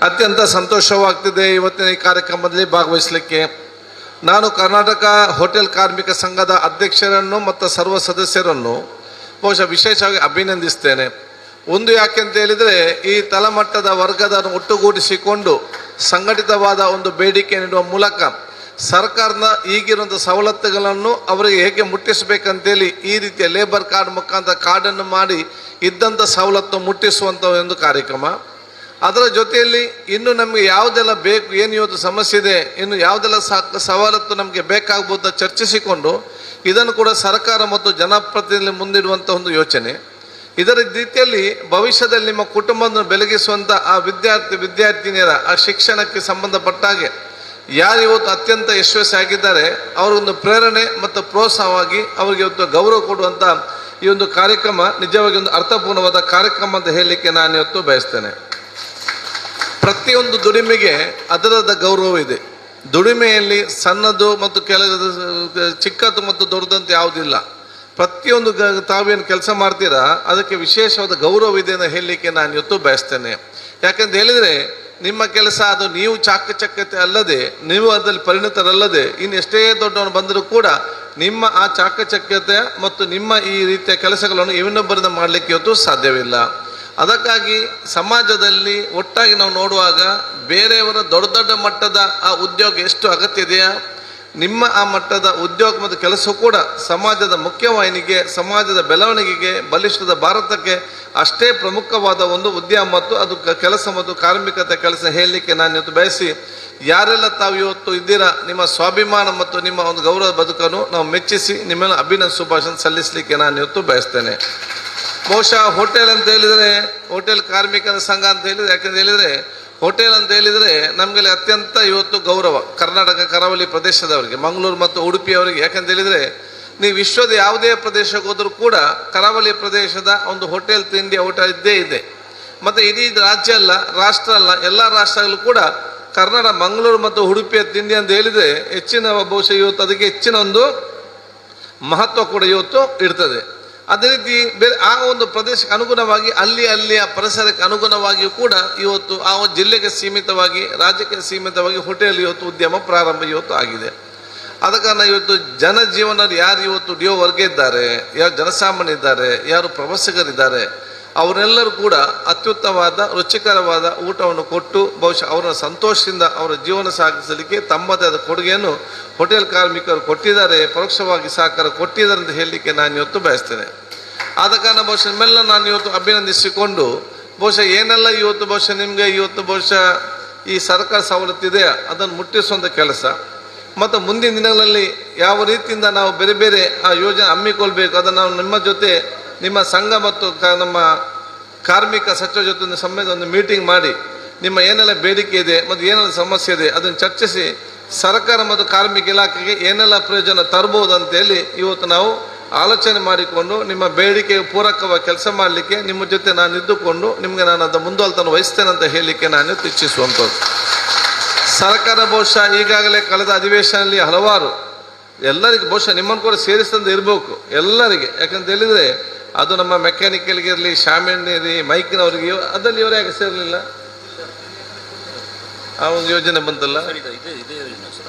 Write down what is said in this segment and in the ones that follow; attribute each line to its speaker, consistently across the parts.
Speaker 1: ಅತ್ಯಂತ ಸಂತೋಷವಾಗ್ತಿದೆ ಇವತ್ತಿನ ಈ ಕಾರ್ಯಕ್ರಮದಲ್ಲಿ ಭಾಗವಹಿಸಲಿಕ್ಕೆ. ನಾನು ಕರ್ನಾಟಕ ಹೋಟೆಲ್ ಕಾರ್ಮಿಕ ಸಂಘದ ಅಧ್ಯಕ್ಷರನ್ನು ಮತ್ತು ಸರ್ವ ಸದಸ್ಯರನ್ನು ಬಹುಶಃ ವಿಶೇಷವಾಗಿ ಅಭಿನಂದಿಸ್ತೇನೆ. ಒಂದು ಯಾಕೆ ಅಂತ ಹೇಳಿದರೆ, ಈ ತಳಮಟ್ಟದ ವರ್ಗದನ್ನು ಒಟ್ಟುಗೂಡಿಸಿಕೊಂಡು ಸಂಘಟಿತವಾದ ಒಂದು ಬೇಡಿಕೆ ನೀಡುವ ಮೂಲಕ ಸರ್ಕಾರದ ಈಗಿರುವಂಥ ಸವಲತ್ತುಗಳನ್ನು ಅವರಿಗೆ ಹೇಗೆ ಮುಟ್ಟಿಸಬೇಕಂತೇಳಿ ಈ ರೀತಿಯ ಲೇಬರ್ ಕಾರ್ಡ್ ಮುಖಾಂತರ ಕಾರ್ಡನ್ನು ಮಾಡಿ ಇದ್ದಂಥ ಸವಲತ್ತು ಮುಟ್ಟಿಸುವಂಥ ಒಂದು ಕಾರ್ಯಕ್ರಮ. ಅದರ ಜೊತೆಯಲ್ಲಿ ಇನ್ನು ನಮಗೆ ಯಾವುದೆಲ್ಲ ಬೇಕು, ಏನು ಇವತ್ತು ಸಮಸ್ಯೆ ಇದೆ, ಇನ್ನು ಯಾವುದೆಲ್ಲ ಸವಲತ್ತು ನಮಗೆ ಬೇಕಾಗ್ಬೋದು ಚರ್ಚಿಸಿಕೊಂಡು ಇದನ್ನು ಕೂಡ ಸರ್ಕಾರ ಮತ್ತು ಜನಪ್ರತಿನಿಧಿ ಮುಂದಿಡುವಂಥ ಒಂದು ಯೋಚನೆ. ಇದರ ರೀತಿಯಲ್ಲಿ ಭವಿಷ್ಯದಲ್ಲಿ ನಿಮ್ಮ ಕುಟುಂಬವನ್ನು ಬೆಳಗಿಸುವಂಥ ಆ ವಿದ್ಯಾರ್ಥಿನಿಯರ ಆ ಶಿಕ್ಷಣಕ್ಕೆ ಸಂಬಂಧಪಟ್ಟ ಹಾಗೆ ಯಾರು ಇವತ್ತು ಅತ್ಯಂತ ಯಶಸ್ವಿಯಾಗಿದ್ದಾರೆ ಅವರೊಂದು ಪ್ರೇರಣೆ ಮತ್ತು ಪ್ರೋತ್ಸಾಹವಾಗಿ ಅವರಿಗೆ ಇವತ್ತು ಗೌರವ ಕೊಡುವಂಥ ಈ ಒಂದು ಕಾರ್ಯಕ್ರಮ ನಿಜವಾಗಿ ಒಂದು ಅರ್ಥಪೂರ್ಣವಾದ ಕಾರ್ಯಕ್ರಮ ಅಂತ ಹೇಳಲಿಕ್ಕೆ ನಾನು ಇವತ್ತು ಬಯಸ್ತೇನೆ. ಪ್ರತಿಯೊಂದು ದುಡಿಮೆಗೆ ಅದರದ ಗೌರವ ಇದೆ. ದುಡಿಮೆಯಲ್ಲಿ ಸಣ್ಣದು ಮತ್ತು ಚಿಕ್ಕದು ಮತ್ತು ದೊಡ್ಡದಂತ ಯಾವುದಿಲ್ಲ. ಪ್ರತಿಯೊಂದು ತಾವೇನು ಕೆಲಸ ಮಾಡ್ತೀರಾ ಅದಕ್ಕೆ ವಿಶೇಷವಾದ ಗೌರವ ಇದೆ ಅಂತ ಹೇಳಲಿಕ್ಕೆ ನಾನು ಇವತ್ತು ಬಯಸ್ತೇನೆ. ಯಾಕೆಂತ ಹೇಳಿದರೆ ನಿಮ್ಮ ಕೆಲಸ ಅದು ನೀವು ಚಾಕಚಕ್ಯತೆ ಅಲ್ಲದೆ, ನೀವು ಅದರಲ್ಲಿ ಪರಿಣಿತರಲ್ಲದೆ ಇನ್ನು ಎಷ್ಟೇ ದೊಡ್ಡವನು ಬಂದರೂ ಕೂಡ ನಿಮ್ಮ ಆ ಚಾಕಚಕ್ಯತೆ ಮತ್ತು ನಿಮ್ಮ ಈ ರೀತಿಯ ಕೆಲಸಗಳನ್ನು ಇನ್ನೊಬ್ಬರಿಂದ ಮಾಡಲಿಕ್ಕೆ ಇವತ್ತು ಸಾಧ್ಯವಿಲ್ಲ. ಅದಕ್ಕಾಗಿ ಸಮಾಜದಲ್ಲಿ ಒಟ್ಟಾಗಿ ನಾವು ನೋಡುವಾಗ ಬೇರೆಯವರ ದೊಡ್ಡ ದೊಡ್ಡ ಮಟ್ಟದ ಆ ಉದ್ಯೋಗ ಎಷ್ಟು ಅಗತ್ಯ ಇದೆಯಾ, ನಿಮ್ಮ ಆ ಮಟ್ಟದ ಉದ್ಯೋಗ ಮತ್ತು ಕೆಲಸ ಕೂಡ ಸಮಾಜದ ಮುಖ್ಯವಾಹಿನಿಗೆ, ಸಮಾಜದ ಬೆಳವಣಿಗೆಗೆ, ಬಲಿಷ್ಠದ ಭಾರತಕ್ಕೆ ಅಷ್ಟೇ ಪ್ರಮುಖವಾದ ಒಂದು ಉದ್ಯಮ ಮತ್ತು ಅದು ಕೆಲಸ ಮತ್ತು ಕಾರ್ಮಿಕತೆ ಕೆಲಸ ಹೇಳಲಿಕ್ಕೆ ನಾನು ಇವತ್ತು ಬಯಸಿ, ಯಾರೆಲ್ಲ ತಾವು ಇವತ್ತು ಇದ್ದೀರಾ ನಿಮ್ಮ ಸ್ವಾಭಿಮಾನ ಮತ್ತು ನಿಮ್ಮ ಒಂದು ಗೌರವ ಬದುಕನ್ನು ನಾವು ಮೆಚ್ಚಿಸಿ ನಿಮ್ಮೆಲ್ಲ ಅಭಿನಂದನೆ ಶುಭಾಶಯ ಸಲ್ಲಿಸಲಿಕ್ಕೆ ನಾನು ಇವತ್ತು ಬಯಸ್ತೇನೆ. ಬಹುಶಃ ಹೋಟೆಲ್ ಅಂತ ಹೇಳಿದರೆ, ಹೋಟೆಲ್ ಕಾರ್ಮಿಕರ ಸಂಘ ಅಂತ ಹೇಳಿದರೆ, ಯಾಕಂತ ಹೇಳಿದರೆ ಹೋಟೆಲ್ ಅಂತ ಹೇಳಿದರೆ ನಮಗೆಲ್ಲ ಅತ್ಯಂತ ಇವತ್ತು ಗೌರವ ಕರ್ನಾಟಕ ಕರಾವಳಿ ಪ್ರದೇಶದವರಿಗೆ, ಮಂಗಳೂರು ಮತ್ತು ಉಡುಪಿಯವರಿಗೆ. ಯಾಕಂತ ಹೇಳಿದರೆ ನೀವು ವಿಶ್ವದ ಯಾವುದೇ ಪ್ರದೇಶಕ್ಕೆ ಹೋದರೂ ಕೂಡ ಕರಾವಳಿ ಪ್ರದೇಶದ ಒಂದು ಹೋಟೆಲ್ ತಿಂಡಿ ಊಟ ಇದ್ದೇ ಇದೆ. ಮತ್ತು ಇಡೀ ರಾಜ್ಯ ಅಲ್ಲ, ರಾಷ್ಟ್ರ ಅಲ್ಲ, ಎಲ್ಲ ರಾಷ್ಟ್ರಗಳು ಕೂಡ ಕರ್ನಾಟಕ ಮಂಗಳೂರು ಮತ್ತು ಉಡುಪಿಯ ತಿಂಡಿ ಅಂತ ಹೇಳಿದರೆ ಹೆಚ್ಚಿನ ಬಹುಶಃ ಇವತ್ತು ಅದಕ್ಕೆ ಹೆಚ್ಚಿನ ಒಂದು ಮಹತ್ವ ಕೂಡ ಇವತ್ತು ಇರ್ತದೆ. ಅದೇ ರೀತಿ ಬೇರೆ ಆ ಒಂದು ಪ್ರದೇಶಕ್ಕೆ ಅನುಗುಣವಾಗಿ ಅಲ್ಲಿಯ ಪರಿಸರಕ್ಕೆ ಅನುಗುಣವಾಗಿಯೂ ಕೂಡ ಇವತ್ತು ಆ ಜಿಲ್ಲೆಗೆ ಸೀಮಿತವಾಗಿ, ರಾಜ್ಯಕ್ಕೆ ಸೀಮಿತವಾಗಿ ಹೋಟೆಲ್ ಇವತ್ತು ಉದ್ಯಮ ಪ್ರಾರಂಭ ಇವತ್ತು ಆಗಿದೆ. ಆದ ಕಾರಣ ಇವತ್ತು ಜನಜೀವನದಲ್ಲಿ ಯಾರು ಇವತ್ತು ವರ್ಗ ಇದ್ದಾರೆ, ಯಾರು ಜನಸಾಮಾನ್ಯ ಇದ್ದಾರೆ, ಯಾರು ಪ್ರವಾಸಿಗರಿದ್ದಾರೆ, ಅವರೆಲ್ಲರೂ ಕೂಡ ಅತ್ಯುತ್ತಮವಾದ ರುಚಿಕರವಾದ ಊಟವನ್ನು ಕೊಟ್ಟು ಬಹುಶಃ ಅವರ ಸಂತೋಷದಿಂದ ಅವರ ಜೀವನ ಸಾಗಿಸಲಿಕ್ಕೆ ತಮ್ಮದೇ ಆದ ಕೊಡುಗೆಯನ್ನು ಹೋಟೆಲ್ ಕಾರ್ಮಿಕರು ಕೊಟ್ಟಿದ್ದಾರೆ, ಪರೋಕ್ಷವಾಗಿ ಸಹಕಾರ ಕೊಟ್ಟಿದ್ದಾರೆ ಅಂತ ಹೇಳಲಿಕ್ಕೆ ನಾನು ಇವತ್ತು ಬಯಸ್ತೇನೆ. ಆದ ಕಾರಣ ಬಹುಶಃ ನಿಮ್ಮೆಲ್ಲ ನಾನು ಇವತ್ತು ಅಭಿನಂದಿಸಿಕೊಂಡು ಬಹುಶಃ ಏನೆಲ್ಲ ಇವತ್ತು ಬಹುಶಃ ನಿಮಗೆ ಇವತ್ತು ಬಹುಶಃ ಈ ಸರ್ಕಾರ ಸವಲತ್ತಿದೆ ಅದನ್ನು ಮುಟ್ಟಿಸುವಂಥ ಕೆಲಸ ಮತ್ತು ಮುಂದಿನ ದಿನಗಳಲ್ಲಿ ಯಾವ ರೀತಿಯಿಂದ ನಾವು ಬೇರೆ ಬೇರೆ ಆ ಯೋಜನೆ ಹಮ್ಮಿಕೊಳ್ಬೇಕು ಅದನ್ನು ನಾವು ನಿಮ್ಮ ಜೊತೆ, ನಿಮ್ಮ ಸಂಘ ಮತ್ತು ನಮ್ಮ ಕಾರ್ಮಿಕ ಸಚಿವ ಜೊತೆ ಸಮೇತ ಒಂದು ಮೀಟಿಂಗ್ ಮಾಡಿ ನಿಮ್ಮ ಏನೆಲ್ಲ ಬೇಡಿಕೆ ಇದೆ ಮತ್ತು ಏನೆಲ್ಲ ಸಮಸ್ಯೆ ಇದೆ ಅದನ್ನು ಚರ್ಚಿಸಿ ಸರ್ಕಾರ ಮತ್ತು ಕಾರ್ಮಿಕ ಇಲಾಖೆಗೆ ಏನೆಲ್ಲ ಪ್ರಯೋಜನ ತರ್ಬೋದು ಅಂತೇಳಿ ಇವತ್ತು ನಾವು ಆಲೋಚನೆ ಮಾಡಿಕೊಂಡು ನಿಮ್ಮ ಬೇಡಿಕೆಗೆ ಪೂರಕವಾಗಿ ಕೆಲಸ ಮಾಡಲಿಕ್ಕೆ ನಿಮ್ಮ ಜೊತೆ ನಾನು ಇದ್ದುಕೊಂಡು ನಿಮಗೆ ನಾನು ಅದನ್ನು ಮುಂದುವಲ್ತನ ವಹಿಸ್ತೇನೆ ಅಂತ ಹೇಳಲಿಕ್ಕೆ ನಾನು ಇಚ್ಛಿಸುವಂಥದ್ದು. ಸರ್ಕಾರ ಬಹುಶಃ ಈಗಾಗಲೇ ಕಳೆದ ಅಧಿವೇಶನದಲ್ಲಿ ಹಲವಾರು ಎಲ್ಲರಿಗೆ ಬಹುಶಃ ನಿಮ್ಮನ್ನು ಕೂಡ ಸೇರಿಸ್ತಂದು ಇರಬೇಕು ಎಲ್ಲರಿಗೆ. ಯಾಕಂತ ಹೇಳಿದರೆ ಅದು ನಮ್ಮ ಮೆಕ್ಯಾನಿಕಲ್ಗೆ ಇರಲಿ, ಶಾಮಿಯಾನಿರಿ, ಮೈಕಿನವರಿಗೆ ಅದರಲ್ಲಿ ಇವರೇ ಯಾಕೆ ಸೇರಲಿಲ್ಲ? ಆ ಒಂದು ಯೋಜನೆ ಬಂತಲ್ಲ,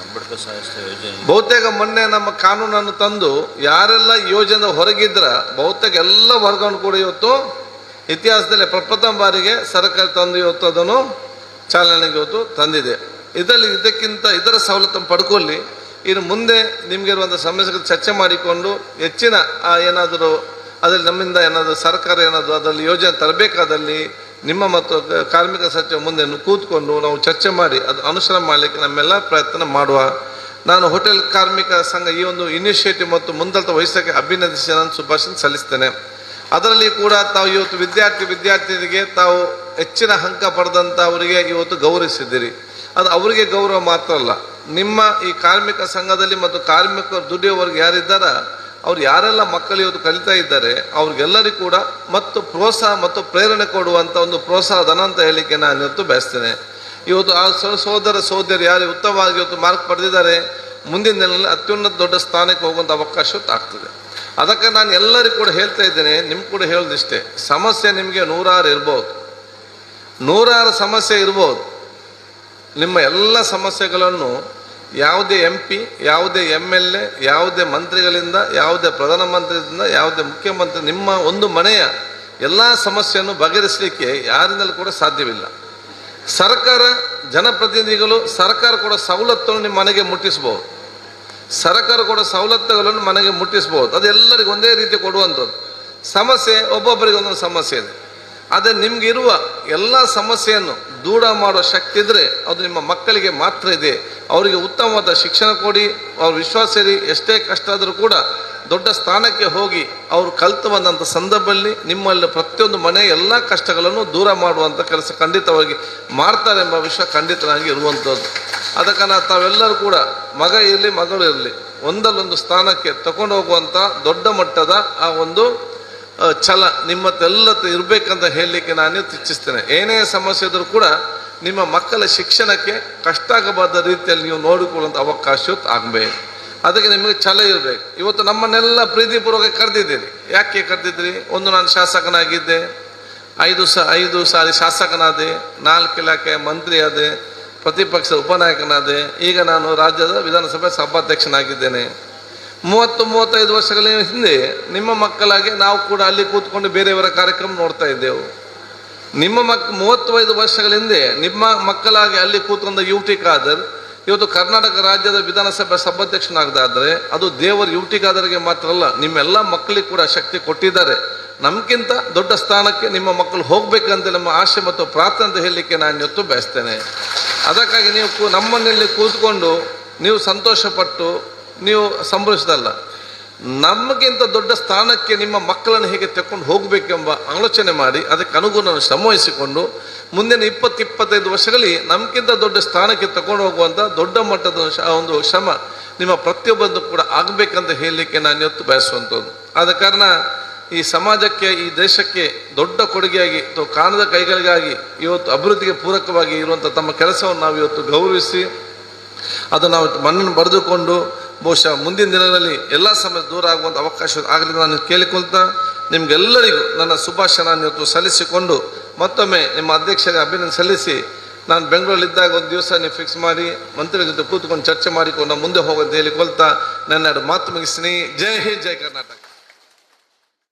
Speaker 1: ಬಹುತೇಕ ಮೊನ್ನೆ ನಮ್ಮ ಕಾನೂನನ್ನು ತಂದು ಯಾರೆಲ್ಲ ಯೋಜನೆ ಹೊರಗಿದ್ರ ಬಹುತೇಕ ಎಲ್ಲ ವರ್ಗವನ್ನು ಕೂಡ ಇವತ್ತು ಇತಿಹಾಸದಲ್ಲಿ ಪ್ರಪ್ರಥಮ ಬಾರಿಗೆ ಸರ್ಕಾರ ತಂದು ಇವತ್ತು ಅದನ್ನು ಚಾಲನೆಗೆ ಇವತ್ತು ತಂದಿದೆ. ಇದಕ್ಕಿಂತ ಇದರ ಸವಲತ್ತನ್ನು ಪಡ್ಕೊಳ್ಳಿ. ಇನ್ನು ಮುಂದೆ ನಿಮಗೆ ಇರುವಂಥ ಸಮಸ್ಯೆಗಳು ಚರ್ಚೆ ಮಾಡಿಕೊಂಡು ಹೆಚ್ಚಿನ ಏನಾದರೂ ಅದರಲ್ಲಿ ನಮ್ಮಿಂದ ಏನಾದರೂ ಸರ್ಕಾರ ಏನಾದರೂ ಅದರಲ್ಲಿ ಯೋಜನೆ ತರಬೇಕಾದಲ್ಲಿ ನಿಮ್ಮ ಮತ್ತು ಕಾರ್ಮಿಕ ಸಚಿವ ಮುಂದೆ ಕೂತ್ಕೊಂಡು ನಾವು ಚರ್ಚೆ ಮಾಡಿ ಅದು ಅನುಸರಣೆ ಮಾಡಲಿಕ್ಕೆ ನಮ್ಮೆಲ್ಲ ಪ್ರಯತ್ನ ಮಾಡುವ. ನಾನು ಹೋಟೆಲ್ ಕಾರ್ಮಿಕ ಸಂಘ ಈ ಒಂದು ಇನಿಷಿಯೇಟಿವ್ ಮತ್ತು ಮುಂದಾಳತ್ವ ವಹಿಸೋಕ್ಕೆ ಅಭಿನಂದಿಸಿ ನಾನು ಶುಭಾಶಯ ಸಲ್ಲಿಸ್ತೇನೆ. ಅದರಲ್ಲಿ ಕೂಡ ತಾವು ಇವತ್ತು ವಿದ್ಯಾರ್ಥಿನಿಗೆ ತಾವು ಹೆಚ್ಚಿನ ಅಂಕ ಪಡೆದಂಥ ಅವರಿಗೆ ಇವತ್ತು ಗೌರವಿಸಿದ್ದೀರಿ. ಅದು ಅವರಿಗೆ ಗೌರವ ಮಾತ್ರ ಅಲ್ಲ, ನಿಮ್ಮ ಈ ಕಾರ್ಮಿಕ ಸಂಘದಲ್ಲಿ ಮತ್ತು ಕಾರ್ಮಿಕರು ದುಡಿಯೋವರೆಗೆ ಯಾರಿದ್ದಾರ ಅವ್ರು ಯಾರೆಲ್ಲ ಮಕ್ಕಳು ಇವತ್ತು ಕಲಿತಾ ಇದ್ದಾರೆ ಅವ್ರಿಗೆಲ್ಲರಿಗೂ ಕೂಡ ಮತ್ತು ಪ್ರೋತ್ಸಾಹ ಮತ್ತು ಪ್ರೇರಣೆ ಕೊಡುವಂಥ ಒಂದು ಪ್ರೋತ್ಸಾಹ ಧನ ಅಂತ ಹೇಳಲಿಕ್ಕೆ ನಾನು ಇವತ್ತು ಬಯಸ್ತೇನೆ. ಇವತ್ತು ಆ ಸಹೋದರ ಯಾರು ಉತ್ತಮವಾಗಿ ಇವತ್ತು ಮಾರ್ಕ್ ಪಡೆದಿದ್ದಾರೆ ಮುಂದಿನ ದಿನಗಳಲ್ಲಿ ಅತ್ಯುನ್ನತ ದೊಡ್ಡ ಸ್ಥಾನಕ್ಕೆ ಹೋಗುವಂಥ ಅವಕಾಶ ಆಗ್ತದೆ. ಅದಕ್ಕೆ ನಾನು ಎಲ್ಲರಿಗೂ ಕೂಡ ಹೇಳ್ತಾ ಇದ್ದೇನೆ, ನಿಮ್ಗೆ ಕೂಡ ಹೇಳೋದಿಷ್ಟೇ, ಸಮಸ್ಯೆ ನಿಮಗೆ ನೂರಾರು ಇರ್ಬೋದು, ನೂರಾರು ಸಮಸ್ಯೆ ಇರ್ಬೋದು. ನಿಮ್ಮ ಎಲ್ಲ ಸಮಸ್ಯೆಗಳನ್ನು ಯಾವುದೇ MP, ಯಾವುದೇ MLA, ಯಾವುದೇ ಮಂತ್ರಿಗಳಿಂದ, ಯಾವುದೇ ಪ್ರಧಾನಮಂತ್ರಿಯಿಂದ, ಯಾವುದೇ ಮುಖ್ಯಮಂತ್ರಿ, ನಿಮ್ಮ ಒಂದು ಮನೆಯ ಎಲ್ಲ ಸಮಸ್ಯೆಯನ್ನು ಬಗೆಹರಿಸಲಿಕ್ಕೆ ಯಾರಿಂದಲೂ ಕೂಡ ಸಾಧ್ಯವಿಲ್ಲ. ಸರ್ಕಾರ, ಜನಪ್ರತಿನಿಧಿಗಳು ಸರ್ಕಾರ ಕೂಡ ಸವಲತ್ತುಗಳನ್ನು ನಿಮ್ಮ ಮನೆಗೆ ಮುಟ್ಟಿಸ್ಬೋದು. ಸರ್ಕಾರ ಕೂಡ ಸವಲತ್ತುಗಳನ್ನು ಮನೆಗೆ ಮುಟ್ಟಿಸ್ಬೋದು. ಅದು ಎಲ್ಲರಿಗೂ ಒಂದೇ ರೀತಿ ಕೊಡುವಂಥದ್ದು. ಸಮಸ್ಯೆ ಒಬ್ಬೊಬ್ಬರಿಗೆ ಒಂದೊಂದು ಸಮಸ್ಯೆ ಇದೆ. ಆದರೆ ನಿಮಗಿರುವ ಎಲ್ಲ ಸಮಸ್ಯೆಯನ್ನು ದೂರ ಮಾಡುವ ಶಕ್ತಿ ಇದ್ದರೆ ಅದು ನಿಮ್ಮ ಮಕ್ಕಳಿಗೆ ಮಾತ್ರ ಇದೆ. ಅವರಿಗೆ ಉತ್ತಮವಾದ ಶಿಕ್ಷಣ ಕೊಡಿ, ಅವ್ರ ವಿಶ್ವಾಸ ಇರಿ. ಎಷ್ಟೇ ಕಷ್ಟ ಆದರೂ ಕೂಡ ದೊಡ್ಡ ಸ್ಥಾನಕ್ಕೆ ಹೋಗಿ ಅವರು ಕಲಿತು ಬಂದಂಥ ಸಂದರ್ಭದಲ್ಲಿ ನಿಮ್ಮಲ್ಲಿ ಪ್ರತಿಯೊಂದು ಮನೆ ಎಲ್ಲ ಕಷ್ಟಗಳನ್ನು ದೂರ ಮಾಡುವಂಥ ಕೆಲಸ ಖಂಡಿತವಾಗಿ ಮಾಡ್ತಾರೆ ಎಂಬ ವಿಷಯ ಖಂಡಿತವಾಗಿ ಇರುವಂಥದ್ದು. ಅದಕ್ಕೆ ತಾವೆಲ್ಲರೂ ಕೂಡ ಮಗ ಇರಲಿ ಮಗಳು ಇರಲಿ ಒಂದಲ್ಲೊಂದು ಸ್ಥಾನಕ್ಕೆ ತಗೊಂಡು ಹೋಗುವಂಥ ದೊಡ್ಡ ಮಟ್ಟದ ಆ ಒಂದು ಛಲ ನಿಮ್ಮತ್ತೆಲ್ಲ ಇರಬೇಕಂತ ಹೇಳಲಿಕ್ಕೆ ನಾನು ಇಚ್ಛಿಸ್ತೇನೆ. ಏನೇ ಸಮಸ್ಯೆ ಇದ್ರೂ ಕೂಡ ನಿಮ್ಮ ಮಕ್ಕಳ ಶಿಕ್ಷಣಕ್ಕೆ ಕಷ್ಟ ಆಗಬಾರ್ದ ರೀತಿಯಲ್ಲಿ ನೀವು ನೋಡಿಕೊಳ್ಳುವಂಥ ಅವಕಾಶ ಆಗಬೇಕು. ಅದಕ್ಕೆ ನಿಮಗೆ ಛಲ ಇರಬೇಕು. ಇವತ್ತು ನಮ್ಮನ್ನೆಲ್ಲ ಪ್ರೀತಿಪೂರ್ವಕ ಕರೆದಿದ್ದೀರಿ. ಯಾಕೆ ಕರೆದಿದ್ರಿ? ಒಂದು, ನಾನು ಶಾಸಕನಾಗಿದ್ದೆ, 5 ಸಾರಿ ಶಾಸಕನಾದೆ, 4 ಇಲಾಖೆ ಮಂತ್ರಿ ಆದೆ, ಪ್ರತಿಪಕ್ಷ ಉಪನಾಯಕನಾದೆ, ಈಗ ನಾನು ರಾಜ್ಯದ ವಿಧಾನಸಭೆ ಸಭಾಧ್ಯಕ್ಷನಾಗಿದ್ದೇನೆ. 30-35 ವರ್ಷಗಳ ಹಿಂದೆ ನಿಮ್ಮ ಮಕ್ಕಳಾಗಿ ನಾವು ಕೂಡ ಅಲ್ಲಿ ಕೂತ್ಕೊಂಡು ಬೇರೆಯವರ ಕಾರ್ಯಕ್ರಮ ನೋಡ್ತಾ ಇದ್ದೆವು. ನಿಮ್ಮ 35 ವರ್ಷಗಳ ಹಿಂದೆ ನಿಮ್ಮ ಮಕ್ಕಳಾಗಿ ಅಲ್ಲಿ ಕೂತ್ಕೊಂಡ UT ಖಾದರ್ ಇವತ್ತು ಕರ್ನಾಟಕ ರಾಜ್ಯದ ವಿಧಾನಸಭೆ ಸಭಾಧ್ಯಕ್ಷನಾಗದಾದ್ರೆ ಅದು ದೇವರು UT ಖಾದರ್ಗೆ ಮಾತ್ರ ಅಲ್ಲ, ನಿಮ್ಮೆಲ್ಲ ಮಕ್ಕಳಿಗೆ ಕೂಡ ಶಕ್ತಿ ಕೊಟ್ಟಿದ್ದಾರೆ. ನಮ್ಗಿಂತ ದೊಡ್ಡ ಸ್ಥಾನಕ್ಕೆ ನಿಮ್ಮ ಮಕ್ಕಳು ಹೋಗ್ಬೇಕಂತ ನಮ್ಮ ಆಶೆ ಮತ್ತು ಪ್ರಾರ್ಥನೆ ಅಂತ ಹೇಳಲಿಕ್ಕೆ ನಾನು ಇವತ್ತು ಬಯಸ್ತೇನೆ. ಅದಕ್ಕಾಗಿ ನೀವು ನಮ್ಮನ್ನಲ್ಲಿ ಕೂತ್ಕೊಂಡು ನೀವು ಸಂತೋಷಪಟ್ಟು ನೀವು ಸಂಭ್ರಮಿಸದಲ್ಲ, ನಮಗಿಂತ ದೊಡ್ಡ ಸ್ಥಾನಕ್ಕೆ ನಿಮ್ಮ ಮಕ್ಕಳನ್ನು ಹೇಗೆ ತಕೊಂಡು ಹೋಗಬೇಕೆಂಬ ಆಲೋಚನೆ ಮಾಡಿ ಅದಕ್ಕೆ ಅನುಗುಣವಾಗಿ ಶ್ರಮವಹಿಸಿಕೊಂಡು ಮುಂದಿನ 20-25 ವರ್ಷಗಳಲ್ಲಿ ನಮಗಿಂತ ದೊಡ್ಡ ಸ್ಥಾನಕ್ಕೆ ತಗೊಂಡು ಹೋಗುವಂಥ ದೊಡ್ಡ ಮಟ್ಟದ ಒಂದು ಶ್ರಮ ನಿಮ್ಮ ಪ್ರತಿಯೊಬ್ಬಂದು ಕೂಡ ಆಗಬೇಕಂತ ಹೇಳಲಿಕ್ಕೆ ನಾನು ಇವತ್ತು ಬಯಸುವಂಥದ್ದು. ಆದ ಕಾರಣ ಈ ಸಮಾಜಕ್ಕೆ, ಈ ದೇಶಕ್ಕೆ ದೊಡ್ಡ ಕೊಡುಗೆಯಾಗಿ ಅಥವಾ ಕಾಣದ ಕೈಗಳಿಗಾಗಿ ಇವತ್ತು ಅಭಿವೃದ್ಧಿಗೆ ಪೂರಕವಾಗಿ ಇರುವಂಥ ತಮ್ಮ ಕೆಲಸವನ್ನು ನಾವು ಇವತ್ತು ಗೌರವಿಸಿ ಅದು ನಾವು ಮಣ್ಣನ್ನು ಬರೆದುಕೊಂಡು ಬಹುಶಃ ಮುಂದಿನ ದಿನಗಳಲ್ಲಿ ಎಲ್ಲ ಸಮಸ್ಯೆ ದೂರ ಆಗುವಂಥ ಅವಕಾಶ ಆಗಲಿ ನಾನು ಕೇಳಿಕೊಳ್ತಾ ನಿಮಗೆಲ್ಲರಿಗೂ ನನ್ನ ಶುಭಾಶಯ ಇವತ್ತು ಸಲ್ಲಿಸಿಕೊಂಡು ಮತ್ತೊಮ್ಮೆ ನಿಮ್ಮ ಅಧ್ಯಕ್ಷರಿಗೆ ಅಭಿನಂದನೆ ಸಲ್ಲಿಸಿ ನಾನು ಬೆಂಗಳೂರಲ್ಲಿದ್ದಾಗ ಒಂದು ದಿವಸ ನೀವು ಫಿಕ್ಸ್ ಮಾಡಿ ಮಂತ್ರಿಗಳ ಜೊತೆ ಕೂತ್ಕೊಂಡು ಚರ್ಚೆ ಮಾಡಿಕೊಂಡು ಮುಂದೆ ಹೋಗೋದು ಹೇಳಿಕೊಳ್ತಾ ನನ್ನ ಮಾತು ಮುಗಿಸ್ತೀನಿ. ಜೈ ಹಿಂದ್, ಜೈ ಕರ್ನಾಟಕ.